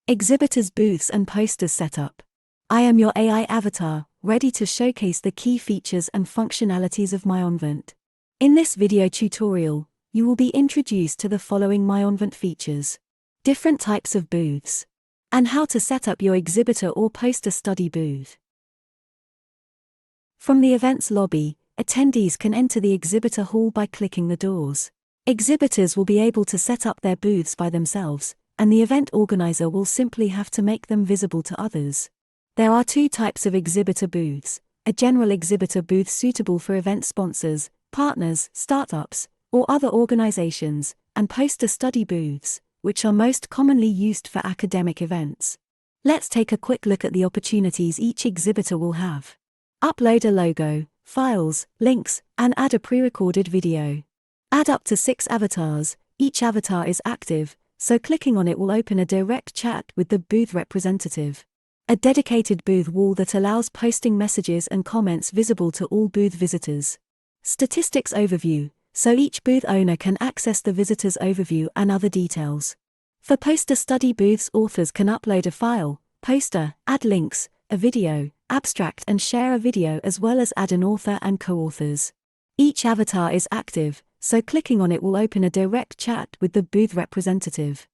Exhibitors Booths and Posters Setup. I am your AI avatar, ready to showcase the key features and functionalities of myOnvent. In this video tutorial, you will be introduced to the following myOnvent features: different types of booths, and how to set up your exhibitor or poster study booth. From the events lobby, attendees can enter the exhibitor hall by clicking the doors. Exhibitors will be able to set up their booths by themselves, and the event organizer will simply have to make them visible to others. There are two types of exhibitor booths: a general exhibitor booth suitable for event sponsors, partners, startups, or other organizations, and poster study booths, which are most commonly used for academic events. Let's take a quick look at the opportunities each exhibitor will have. Upload a logo, files, links, and add a pre-recorded video. Add up to 6 avatars. Each avatar is active, so clicking on it will open a direct chat with the booth representative. A dedicated booth wall that allows posting messages and comments visible to all booth visitors. Statistics overview, so each booth owner can access the visitor's overview and other details. For poster study booths, authors can upload a file, poster, add links, a video, abstract and share a video, as well as add an author and co-authors. Each avatar is active, so clicking on it will open a direct chat with the booth representative.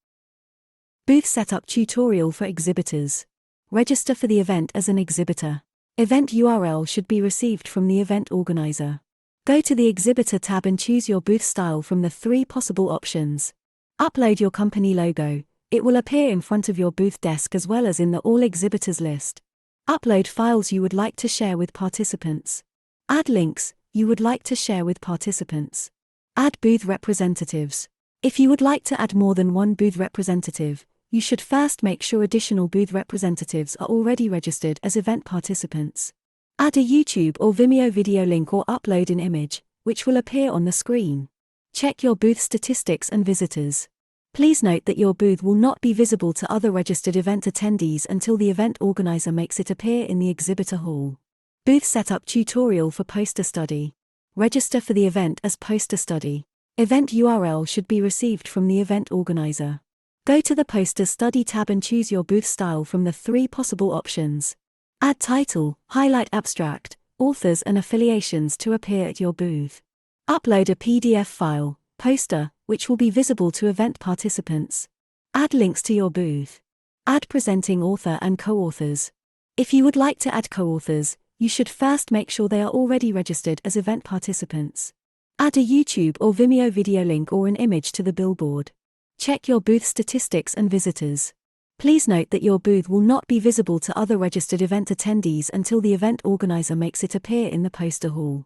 Booth Setup Tutorial for Exhibitors. Register for the event as an exhibitor. Event URL should be received from the event organizer. Go to the Exhibitor tab and choose your booth style from the 3 possible options. Upload your company logo. It will appear in front of your booth desk as well as in the All Exhibitors list. Upload files you would like to share with participants. Add links you would like to share with participants. Add booth representatives. If you would like to add more than one booth representative, you should first make sure additional booth representatives are already registered as event participants. Add a YouTube or Vimeo video link or upload an image, which will appear on the screen. Check your booth statistics and visitors. Please note that your booth will not be visible to other registered event attendees until the event organizer makes it appear in the exhibitor hall. Booth Setup Tutorial for Poster Study. Register for the event as poster study. Event URL should be received from the event organizer. Go to the Poster Study tab and choose your booth style from the 3 possible options. Add title, highlight abstract, authors and affiliations to appear at your booth. Upload a PDF file, poster, which will be visible to event participants. Add links to your booth. Add presenting author and co-authors. If you would like to add co-authors, you should first make sure they are already registered as event participants. Add a YouTube or Vimeo video link or an image to the billboard. Check your booth statistics and visitors. Please note that your booth will not be visible to other registered event attendees until the event organizer makes it appear in the poster hall.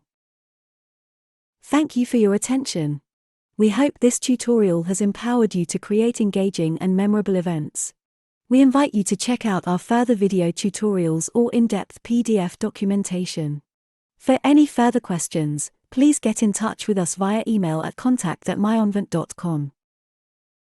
Thank you for your attention. We hope this tutorial has empowered you to create engaging and memorable events. We invite you to check out our further video tutorials or in-depth PDF documentation. For any further questions, please get in touch with us via email at contact@myonvent.com.